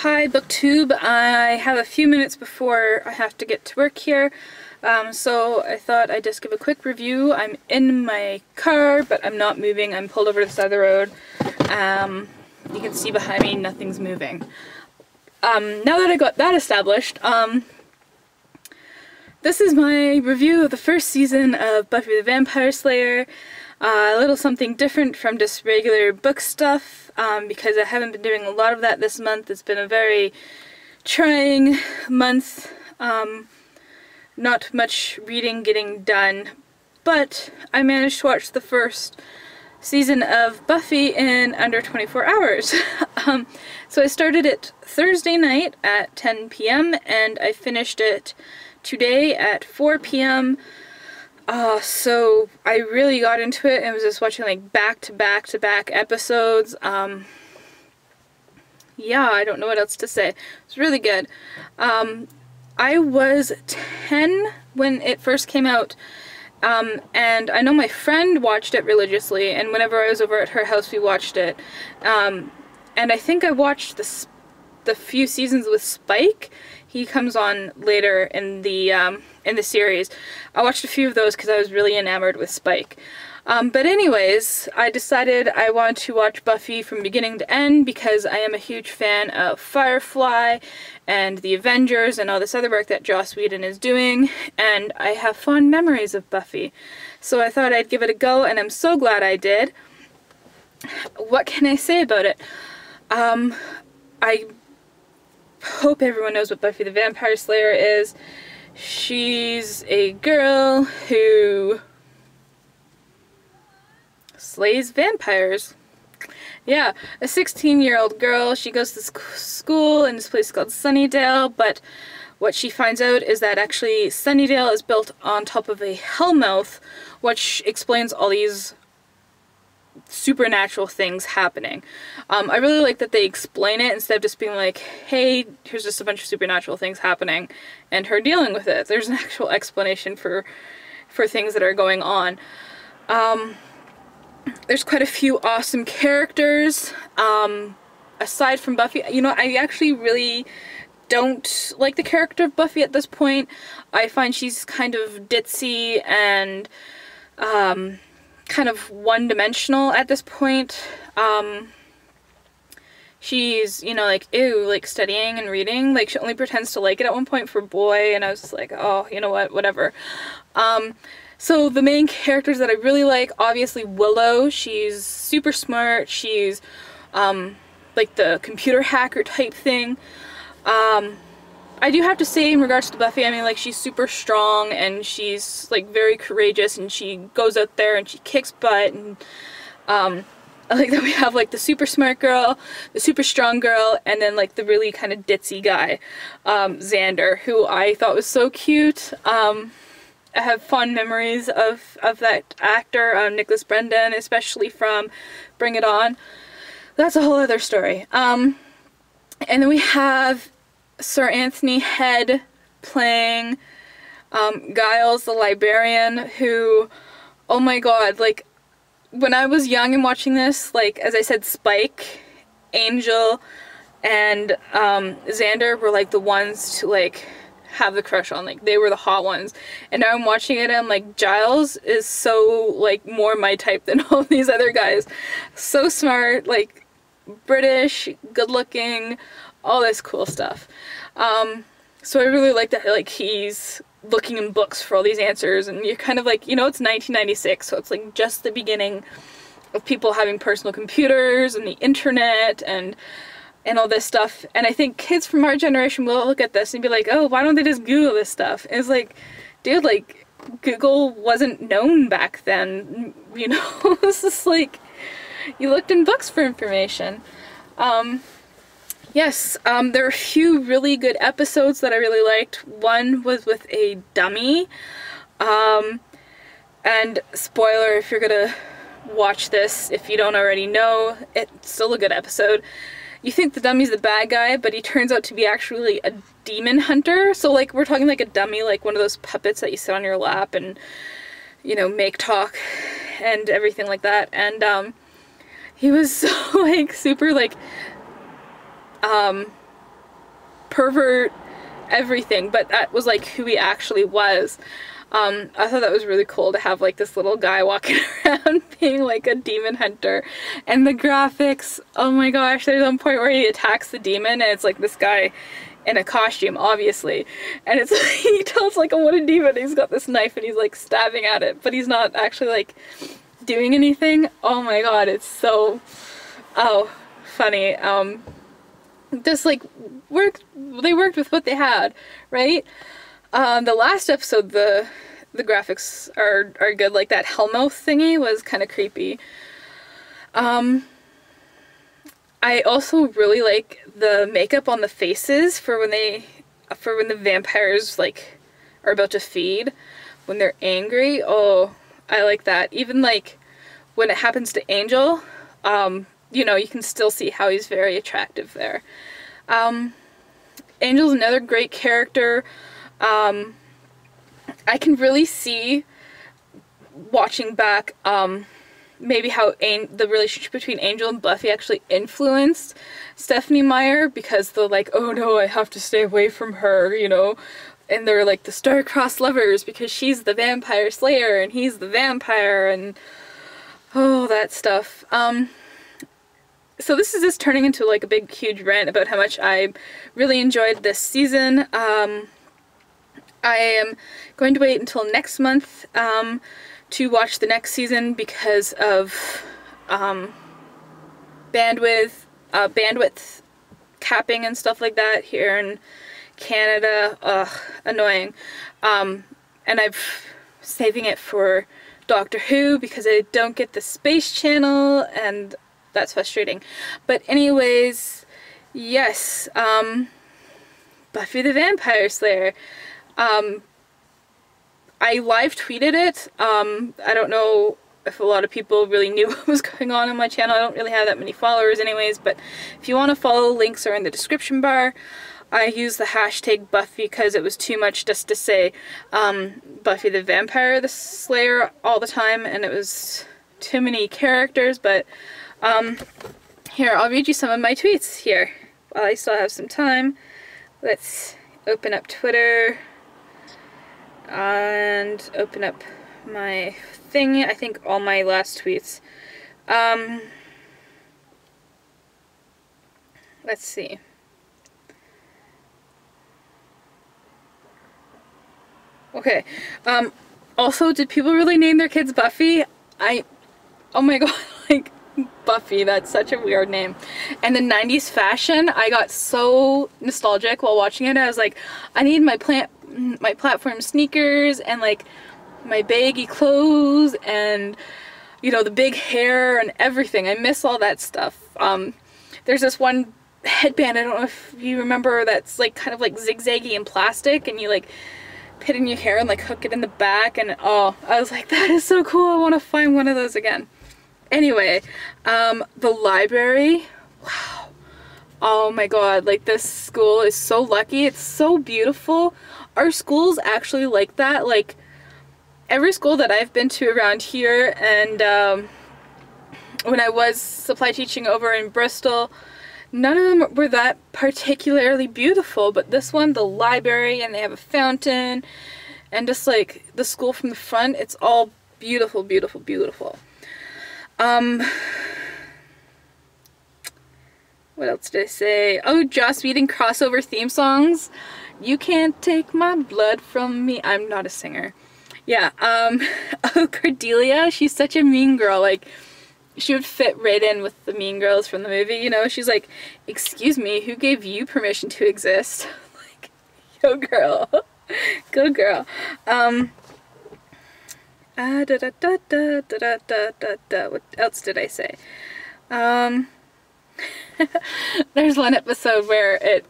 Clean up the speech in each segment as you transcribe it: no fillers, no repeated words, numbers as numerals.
Hi BookTube, I have a few minutes before I have to get to work here, so I thought I'd just give a quick review. I'm in my car, but I'm not moving. I'm pulled over to the side of the road. You can see behind me nothing's moving. Now that I got that established, this is my review of the first season of Buffy the Vampire Slayer. A little something different from just regular book stuff, because I haven't been doing a lot of that this month. It's been a very trying month, not much reading getting done, but I managed to watch the first season of Buffy in under 24 hours. So I started it Thursday night at 10 p.m. and I finished it today at 4 p.m. So I really got into it and was just watching like back-to-back episodes. Yeah, I don't know what else to say. It's really good. I was 10 when it first came out, and I know my friend watched it religiously, and whenever I was over at her house we watched it. And I think I watched the few seasons with Spike. He comes on later in the series. I watched a few of those because I was really enamored with Spike. But anyways, I decided I wanted to watch Buffy from beginning to end because I am a huge fan of Firefly and the Avengers and all this other work that Joss Whedon is doing, and I have fond memories of Buffy. So I thought I'd give it a go, and I'm so glad I did. What can I say about it? I hope everyone knows what Buffy the Vampire Slayer is. She's a girl who slays vampires. Yeah, a 16-year-old girl. She goes to school in this place called Sunnydale, but what she finds out is that actually Sunnydale is built on top of a hellmouth, which explains all these supernatural things happening. I really like that they explain it instead of just being like, hey, here's just a bunch of supernatural things happening and her dealing with it. There's an actual explanation for things that are going on. There's quite a few awesome characters. Aside from Buffy, you know, I actually really don't like the character of Buffy at this point. I find she's kind of ditzy and kind of one-dimensional at this point. She's, you know, like, ew, like, studying and reading. Like, she only pretends to like it at one point for Boy, and I was just like, oh, you know what, whatever. So the main characters that I really like, obviously Willow. She's super smart. She's, like, the computer hacker type thing. I do have to say, in regards to Buffy, I mean, like, she's super strong, and she's, like, very courageous, and she goes out there and she kicks butt, and, I like that we have, like, the super smart girl, the super strong girl, and then, like, the really kind of ditzy guy, Xander, who I thought was so cute. I have fond memories of that actor, Nicholas Brendan, especially from Bring It On. That's a whole other story. And then we have Sir Anthony Head playing Giles the Librarian, who, oh my god, like, when I was young and watching this, like, as I said, Spike, Angel, and Xander were, like, the ones to, like, have the crush on. Like, they were the hot ones. And now I'm watching it and I'm like, Giles is so, like, more my type than all these other guys. So smart, like, British, good looking, all this cool stuff. So I really like that, like, he's looking in books for all these answers, and you're kind of like, you know, it's 1996, so it's like just the beginning of people having personal computers and the internet and all this stuff. And I think kids from our generation will look at this and be like, oh, why don't they just Google this stuff? And it's like, dude, like, Google wasn't known back then, you know? This is like, you looked in books for information. Yes, there were a few really good episodes that I really liked. One was with a dummy, and spoiler if you're gonna watch this, if you don't already know, it's still a good episode. You think the dummy's the bad guy, but he turns out to be actually a demon hunter. So, like, we're talking like a dummy, like one of those puppets that you sit on your lap and, you know, make talk and everything like that. And he was so, like, super, like, pervert everything, but that was like who he actually was. I thought that was really cool to have like this little guy walking around being like a demon hunter. And the graphics, oh my gosh, there's one point where he attacks the demon and it's like this guy in a costume, obviously. And it's he tells like a wooden demon, he's got this knife and he's like stabbing at it, but he's not actually like doing anything. Oh my god, it's so, oh, funny. Just like they worked with what they had, right? The last episode, the graphics are good. Like that Hellmouth thingy was kind of creepy. I also really like the makeup on the faces for when the vampires like are about to feed, when they're angry. Oh, I like that. Even like when it happens to Angel, you know, you can still see how he's very attractive there. Angel's another great character. I can really see, watching back, maybe how the relationship between Angel and Buffy actually influenced Stephenie Meyer, because they're like, oh no, I have to stay away from her, you know, and they're like the star-crossed lovers because she's the vampire slayer and he's the vampire, and oh, that stuff. So this is just turning into like a big huge rant about how much I really enjoyed this season. I am going to wait until next month to watch the next season because of bandwidth capping and stuff like that here in Canada. Ugh, annoying. And I'm saving it for Doctor Who because I don't get the Space Channel, and that's frustrating. But anyways, yes, Buffy the Vampire Slayer. I live tweeted it. I don't know if a lot of people really knew what was going on my channel. I don't really have that many followers anyways, but if you want to follow, links are in the description bar. I used the hashtag Buffy because it was too much just to say Buffy the Vampire the Slayer all the time, and it was too many characters, but here, I'll read you some of my tweets here while I still have some time. Let's open up Twitter and open up my thing. I think all my last tweets. Let's see. Okay. Also, did people really name their kids Buffy? Oh my god, like, Buffy, that's such a weird name. And the 90s fashion, I got so nostalgic while watching it. I was like, I need my platform sneakers and like my baggy clothes and, you know, the big hair and everything. I miss all that stuff. There's this one headband, I don't know if you remember, that's like kind of like zigzaggy and plastic, and you like put in your hair and like hook it in the back, and oh, I was like, that is so cool, I want to find one of those again. Anyway, the library, wow, oh my god, like this school is so lucky, it's so beautiful. Our school's actually like that, like every school that I've been to around here, and when I was supply teaching over in Bristol, none of them were that particularly beautiful, but this one, the library, and they have a fountain, and just like the school from the front, it's all beautiful, beautiful, beautiful. What else did I say? Oh, Joss Whedon crossover theme songs. You can't take my blood from me. I'm not a singer. Yeah, oh, Cordelia, she's such a mean girl, like, she would fit right in with the mean girls from the movie, you know? She's like, excuse me, who gave you permission to exist? Like, yo girl. Go girl. What else did I say? There's one episode where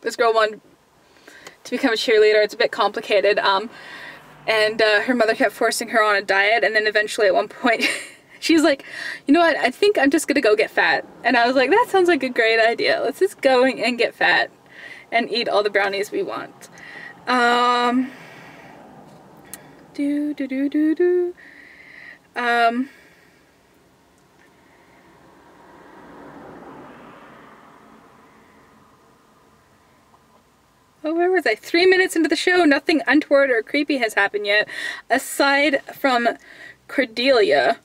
this girl wanted to become a cheerleader. It's a bit complicated. And her mother kept forcing her on a diet, and then eventually at one point she's like, you know what, I think I'm just gonna go get fat. And I was like, that sounds like a great idea. Let's just go and get fat and eat all the brownies we want. oh, where was I? 3 minutes into the show, nothing untoward or creepy has happened yet, aside from Cordelia.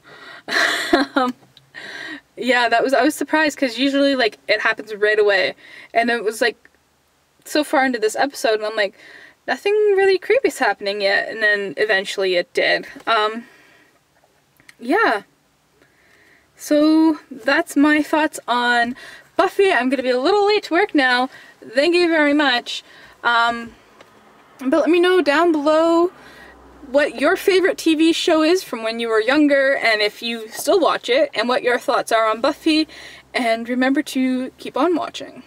Yeah, I was surprised, because usually, like, it happens right away. And it was, like, so far into this episode, and I'm like, nothing really creepy's happening yet. And then eventually it did. Yeah. So that's my thoughts on Buffy. I'm gonna be a little late to work now. Thank you very much. But let me know down below what your favorite TV show is from when you were younger, and if you still watch it, and what your thoughts are on Buffy. And remember to keep on watching.